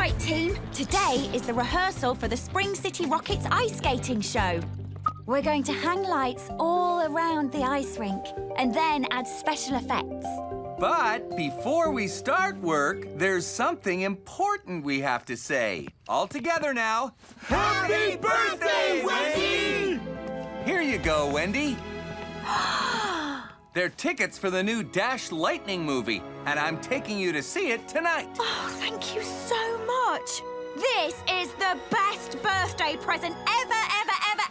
right, team. Today is the rehearsal for the Spring City Rockets ice skating show. We're going to hang lights all around the ice rink and then add special effects. But before we start work, there's something important we have to say. All together now. Happy birthday, Wendy! Here you go, Wendy. They're tickets for the new Dash Lightning movie, and I'm taking you to see it tonight. Oh, thank you so much. This is the best birthday present ever, ever, ever,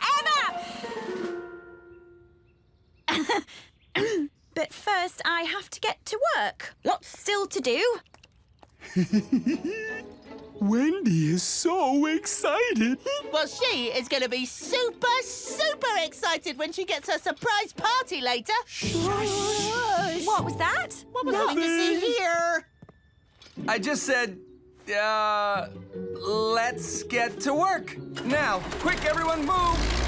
ever! But first, I have to get to work. Lots still to do. Wendy is so excited. Well, she is going to be super, super excited when she gets her surprise party later. Shush. What was that? What was nothing to see here? I just said, let's get to work. Now, quick, everyone, move.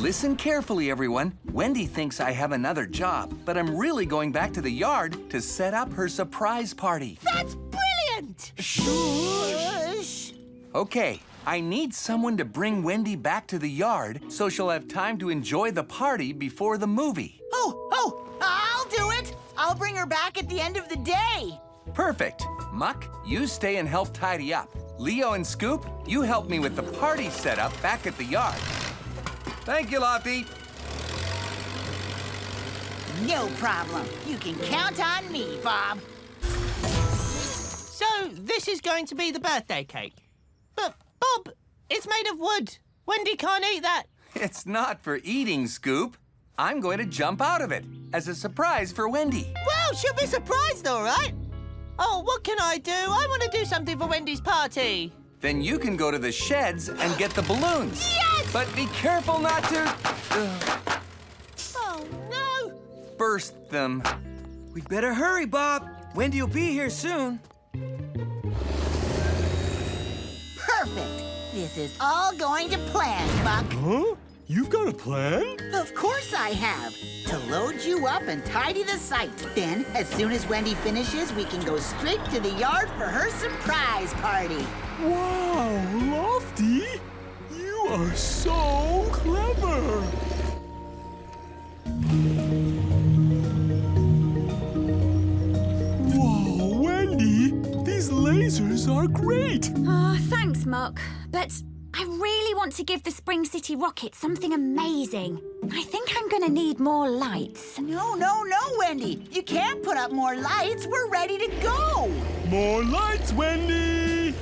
Listen carefully, everyone. Wendy thinks I have another job, but I'm really going back to the yard to set up her surprise party. That's brilliant! Shush! Okay, I need someone to bring Wendy back to the yard so she'll have time to enjoy the party before the movie. Oh, I'll do it! I'll bring her back at the end of the day. Perfect. Muck, you stay and help tidy up. Leo and Scoop, you help me with the party setup back at the yard. Thank you, Lottie. No problem. You can count on me, Bob. So, this is going to be the birthday cake. But, Bob, it's made of wood. Wendy can't eat that. It's not for eating, Scoop. I'm going to jump out of it as a surprise for Wendy. Well, she'll be surprised, all right. Oh, what can I do? I want to do something for Wendy's party. Then you can go to the sheds and get the balloons. Yes! But be careful not to... Oh, no! burst them. We'd better hurry, Bob. Wendy will be here soon. Perfect. This is all going to plan, Muck. Huh? You've got a plan? Of course I have. To load you up and tidy the site. Then, as soon as Wendy finishes, we can go straight to the yard for her surprise party. Wow, Lofty! You are so clever! Whoa, Wendy! These lasers are great! Oh, thanks, Muck. But I really want to give the Spring City Rockets something amazing. I think I'm gonna need more lights. No, Wendy. You can't put up more lights. We're ready to go. More lights, Wendy!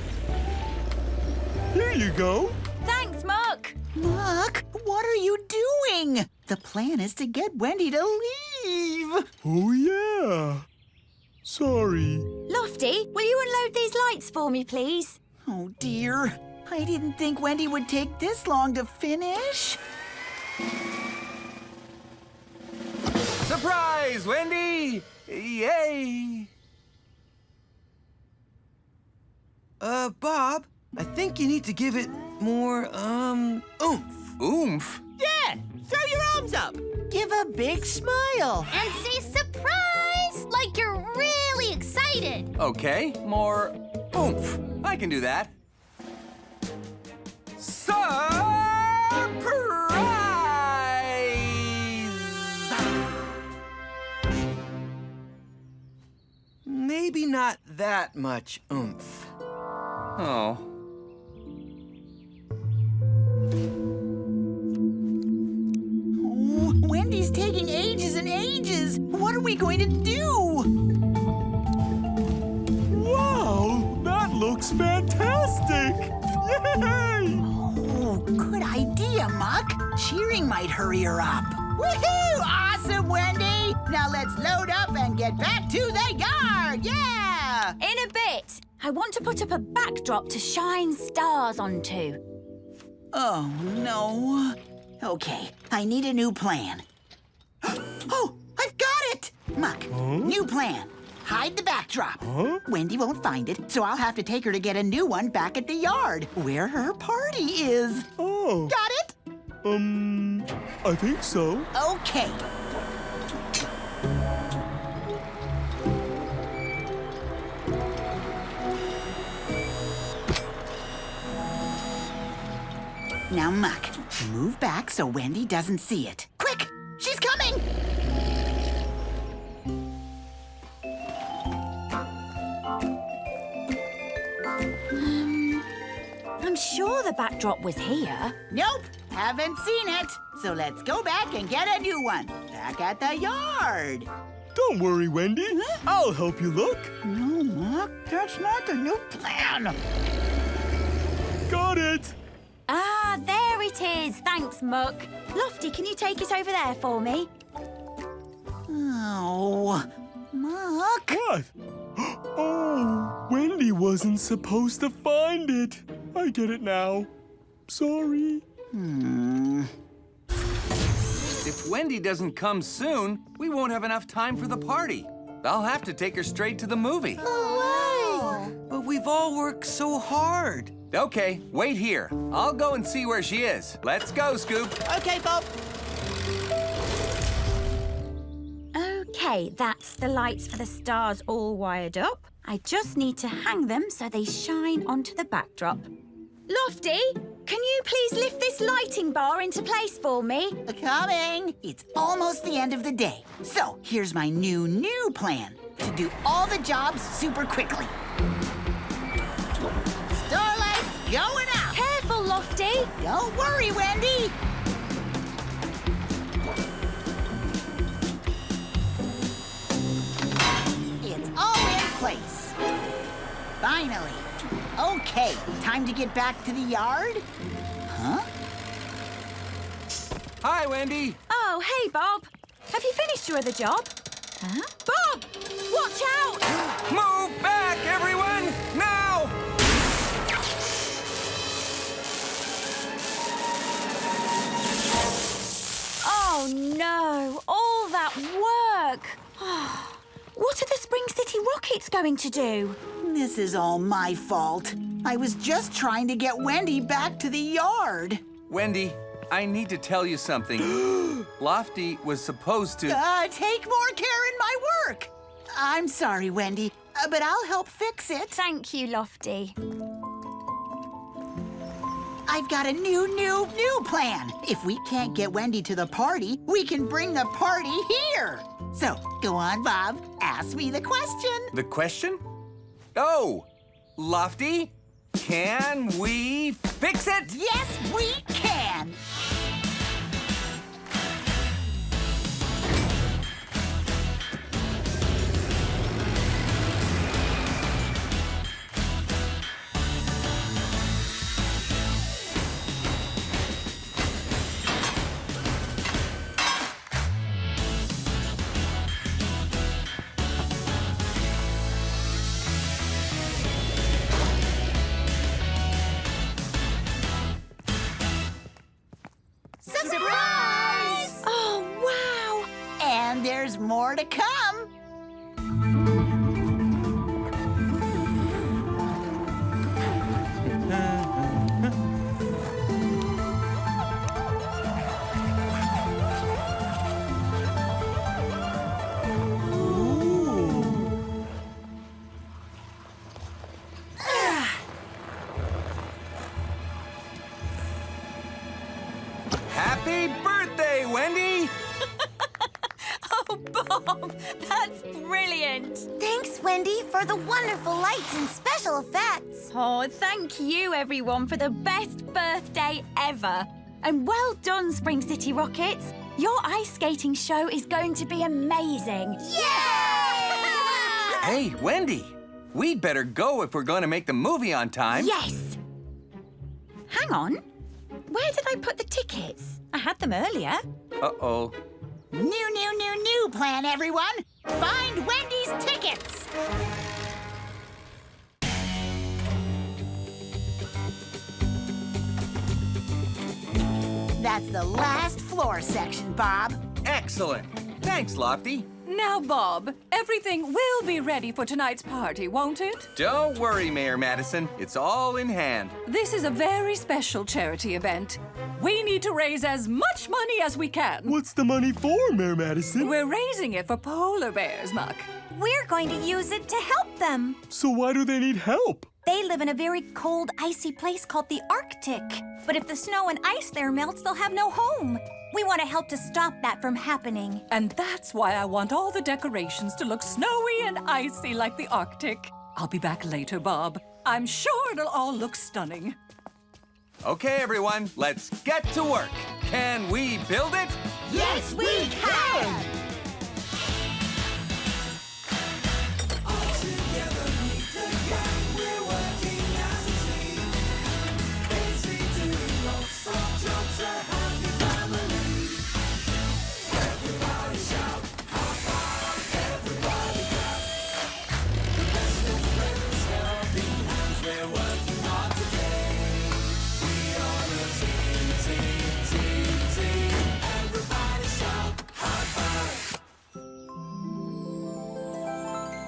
Here you go. Thanks, Muck. Muck, what are you doing? The plan is to get Wendy to leave. Oh, yeah. Sorry. Lofty, will you unload these lights for me, please? Oh, dear. I didn't think Wendy would take this long to finish. Surprise, Wendy! Yay! Bob, I think you need to give it more, oomph. Oomph? Yeah! Throw your arms up! Give a big smile. And say surprise! Like you're really excited. Okay, more oomph. I can do that. Surprise! Maybe not that much oomph. Oh. Oh, Wendy's taking ages and ages. What are we going to do? Wow, that looks fantastic! Yay! Oh, good idea, Muck. Cheering might hurry her up. Woohoo! Awesome! Awesome, Wendy! Now let's load up and get back to the yard! Yeah! In a bit. I want to put up a backdrop to shine stars onto. Oh, no. Okay, I need a new plan. Oh, I've got it! Muck, new plan. Hide the backdrop. Wendy won't find it, so I'll have to take her to get a new one back at the yard, where her party is. Oh. Got it? I think so. Okay. Now, Muck, move back so Wendy doesn't see it. Quick! She's coming! I'm sure the backdrop was here. Nope, haven't seen it. So let's go back and get a new one. Back at the yard. Don't worry, Wendy. I'll help you look. No, Muck, that's not the new plan. Got it. Ah, there it is. Thanks, Muck. Lofty, can you take it over there for me? Oh, Muck. What? Oh, Wendy wasn't supposed to find it. I get it now. Sorry. If Wendy doesn't come soon, we won't have enough time for the party. I'll have to take her straight to the movie. But we've all worked so hard. Okay, wait here. I'll go and see where she is. Let's go, Scoop. Okay, Bob. Okay, that's the lights for the stars all wired up. I just need to hang them so they shine onto the backdrop. Lofty, can you please lift this lighting bar into place for me? Coming. It's almost the end of the day. So here's my new plan to do all the jobs super quickly. Starlight's going out. Careful, Lofty. Don't worry, Wendy. It's all in place. Finally. Okay, time to get back to the yard. Huh? Hi, Wendy. Oh, hey, Bob. Have you finished your other job? Huh? Bob! Watch out! Move back, everyone! Now! Oh, no. All that work. What are the Spring City Rockets going to do? This is all my fault. I was just trying to get Wendy back to the yard. Wendy, I need to tell you something. Lofty was supposed to... Take more care in my work. I'm sorry, Wendy, but I'll help fix it. Thank you, Lofty. I've got a new plan. If we can't get Wendy to the party, we can bring the party here. So, go on, Bob. Ask me the question. The question? Oh, Lofty, can we fix it? Yes, we can. Surprise! Oh, wow. And there's more to come. Happy birthday, Wendy! Oh, Bob, that's brilliant. Thanks, Wendy, for the wonderful lights and special effects. Oh, thank you, everyone, for the best birthday ever. And well done, Spring City Rockets. Your ice skating show is going to be amazing. Yay! Hey, Wendy, we'd better go if we're going to make the movie on time. Yes. Hang on. Where did I put the tickets? I had them earlier. Uh-oh. New plan, everyone. Find Wendy's tickets. That's the last floor section, Bob. Excellent. Thanks, Lofty. Now, Bob, everything will be ready for tonight's party, won't it? Don't worry, Mayor Madison. It's all in hand. This is a very special charity event. We need to raise as much money as we can. What's the money for, Mayor Madison? We're raising it for polar bears, Muck. We're going to use it to help them. So why do they need help? They live in a very cold, icy place called the Arctic. But if the snow and ice there melts, they'll have no home. We want to help to stop that from happening. And that's why I want all the decorations to look snowy and icy like the Arctic. I'll be back later, Bob. I'm sure it'll all look stunning. Okay, everyone, let's get to work. Can we build it? Yes, we can!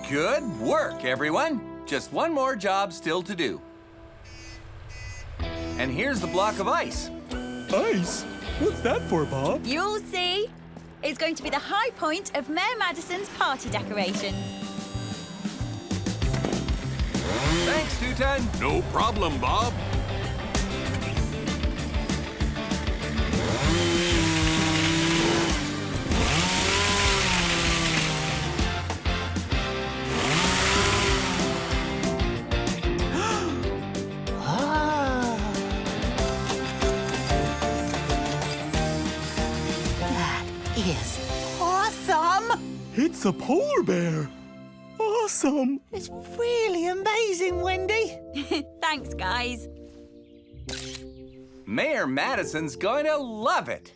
Good work, everyone. Just one more job still to do. And here's the block of ice. Ice? What's that for, Bob? You'll see. It's going to be the high point of Mayor Madison's party decorations. Thanks, Two-Ton. No problem, Bob. Is awesome! It's a polar bear. Awesome. It's really amazing, Wendy. Thanks, guys. Mayor Madison's going to love it.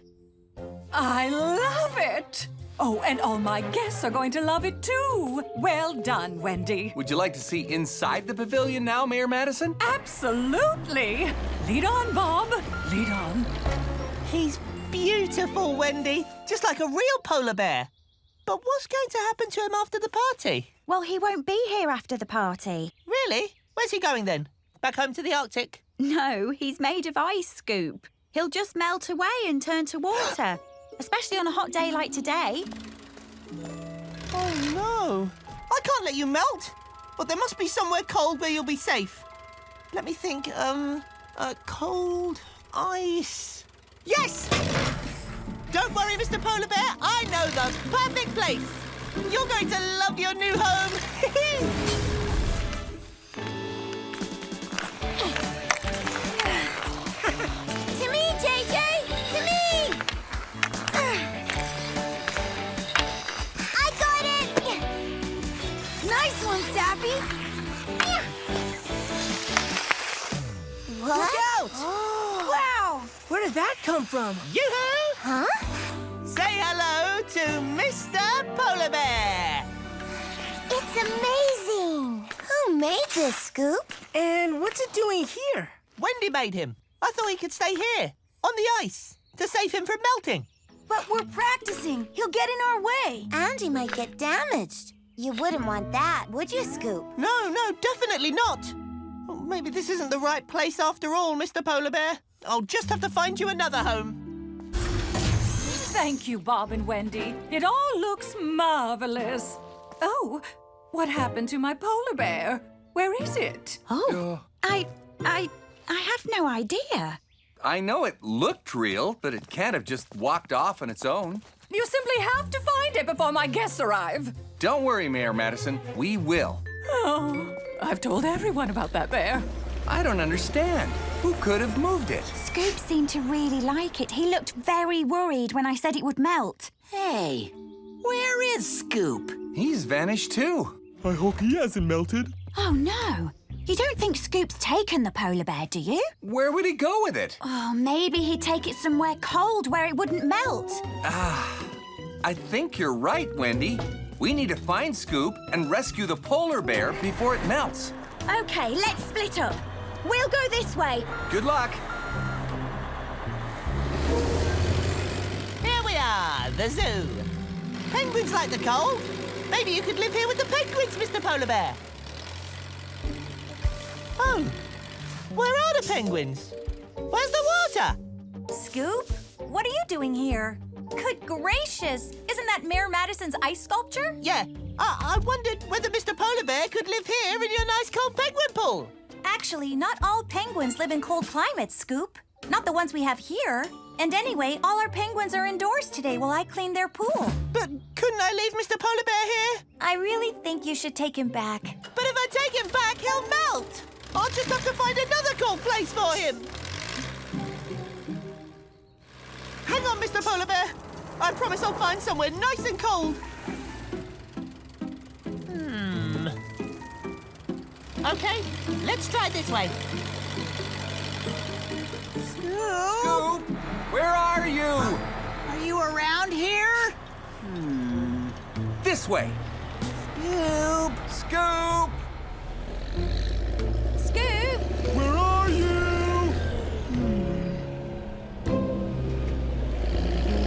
I love it! Oh, and all my guests are going to love it too. Well done, Wendy. Would you like to see inside the pavilion now, Mayor Madison? Absolutely. Lead on, Bob. Lead on. He's beautiful, Wendy. Just like a real polar bear. But what's going to happen to him after the party? Well, he won't be here after the party. Really? Where's he going then? Back home to the Arctic? No, he's made of ice, Scoop. He'll just melt away and turn to water, especially on a hot day like today. Oh, no. I can't let you melt. But there must be somewhere cold where you'll be safe. Let me think. Cold ice. Yes! Don't worry, Mr. Polar Bear. I know the perfect place. You're going to love your new home. To me, JJ! To me! I got it! Nice one, Sappy! What? Look out! Wow! Where did that come from? Yoo-hoo! Huh? Say hello to Mr. Polar Bear. It's amazing! Who made this, Scoop? And what's it doing here? Wendy made him. I thought he could stay here, on the ice, to save him from melting. But we're practicing. He'll get in our way. And he might get damaged. You wouldn't want that, would you, Scoop? No, definitely not. Oh, maybe this isn't the right place after all, Mr. Polar Bear. I'll just have to find you another home. Thank you, Bob and Wendy. It all looks marvelous. Oh, what happened to my polar bear? Where is it? Oh, I have no idea. I know it looked real, but it can't have just walked off on its own. You simply have to find it before my guests arrive. Don't worry, Mayor Madison. We will. Oh, I've told everyone about that bear. I don't understand. Who could have moved it? Scoop seemed to really like it. He looked very worried when I said it would melt. Hey, where is Scoop? He's vanished too. I hope he hasn't melted. Oh, no. You don't think Scoop's taken the polar bear, do you? Where would he go with it? Oh, maybe he'd take it somewhere cold where it wouldn't melt. I think you're right, Wendy. We need to find Scoop and rescue the polar bear before it melts. Okay, let's split up. We'll go this way. Good luck. Here we are, the zoo. Penguins like the cold. Maybe you could live here with the penguins, Mr. Polar Bear. Oh, where are the penguins? Where's the water? Scoop, what are you doing here? Good gracious! Isn't that Mayor Madison's ice sculpture? Yeah, I wondered whether Mr. Polar Bear could live here in your nice cold penguin pool. Actually, not all penguins live in cold climates, Scoop. Not the ones we have here. And anyway, all our penguins are indoors today while I clean their pool. But couldn't I leave Mr. Polar Bear here? I really think you should take him back. But if I take him back, he'll melt. I'll just have to find another cold place for him. Hang on, Mr. Polar Bear. I promise I'll find somewhere nice and cold. Okay, let's try this way. Scoop, where are you? Are you around here? This way. Scoop! Scoop! Scoop! Where are you?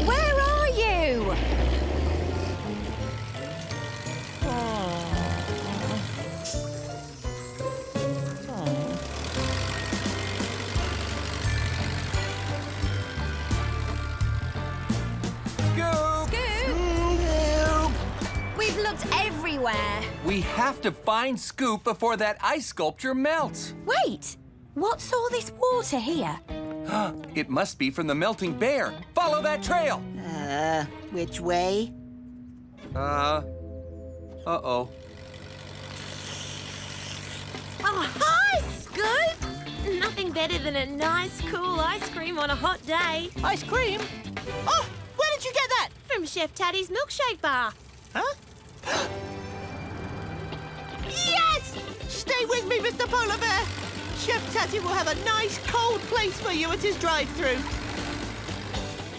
Where are you? Scoop! We've looked everywhere. We have to find Scoop before that ice sculpture melts. Wait, what's all this water here? It must be from the melting bear. Follow that trail. Which way? Uh-oh. Oh, hi, Scoop! Nothing better than a nice, cool ice cream on a hot day. Ice cream? Oh, where did you get that? From Chef Taddy's milkshake bar. Huh? Yes! Stay with me, Mr. Polar Bear. Chef Tatty will have a nice, cold place for you at his drive-thru.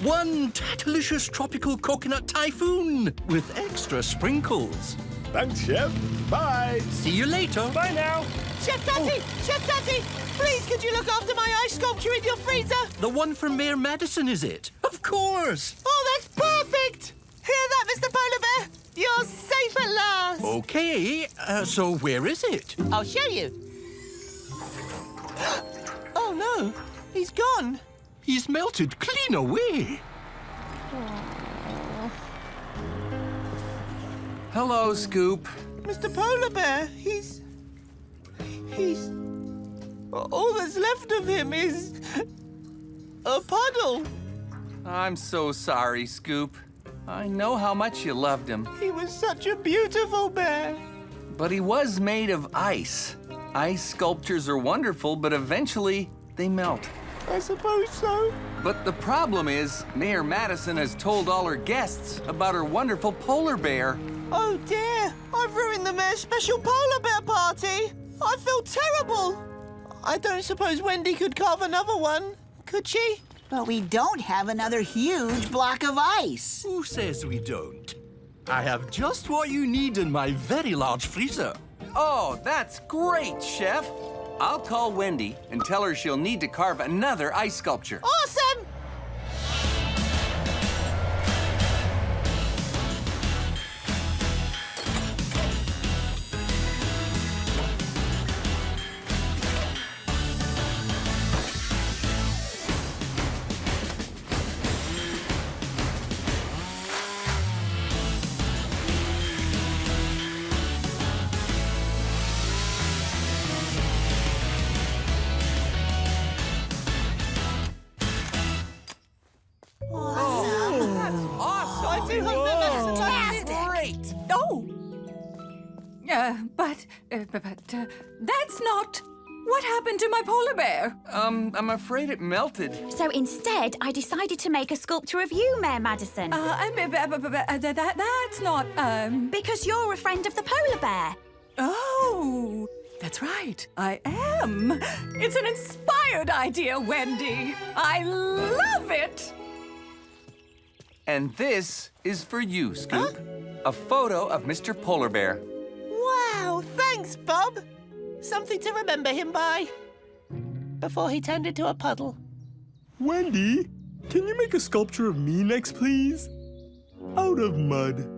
One tatalicious tropical coconut typhoon with extra sprinkles. Thanks, Chef. Bye. See you later. Bye now. Chef Tatty! Chef Tatty! Please, could you look after my ice sculpture in your freezer? The one from Mayor Madison, is it? Of course. Oh, that's perfect! Hear that, Mr. Polar Bear? You're safe at last. Okay, so where is it? I'll show you. Oh, no. He's gone. He's melted clean away. Hello, Scoop. Mr. Polar Bear, he's... All that's left of him is... a puddle. I'm so sorry, Scoop. I know how much you loved him. He was such a beautiful bear. But he was made of ice. Ice sculptures are wonderful, but eventually they melt. I suppose so. But the problem is, Mayor Madison has told all her guests about her wonderful polar bear. Oh, dear. I've ruined the mayor's special polar bear party. I feel terrible. I don't suppose Wendy could carve another one, could she? But we don't have another huge block of ice. Who says we don't? I have just what you need in my very large freezer. Oh, that's great, Chef. I'll call Wendy and tell her she'll need to carve another ice sculpture. Awesome! But that's not... What happened to my polar bear? I'm afraid it melted. So instead, I decided to make a sculpture of you, Mayor Madison. That's not, Because you're a friend of the polar bear. Oh, that's right. I am. It's an inspired idea, Wendy. I love it. And this is for you, Scoop. A photo of Mr. Polar Bear. Wow, thanks, Bob. Something to remember him by. Before he turned into a puddle. Wendy, can you make a sculpture of me next, please? Out of mud.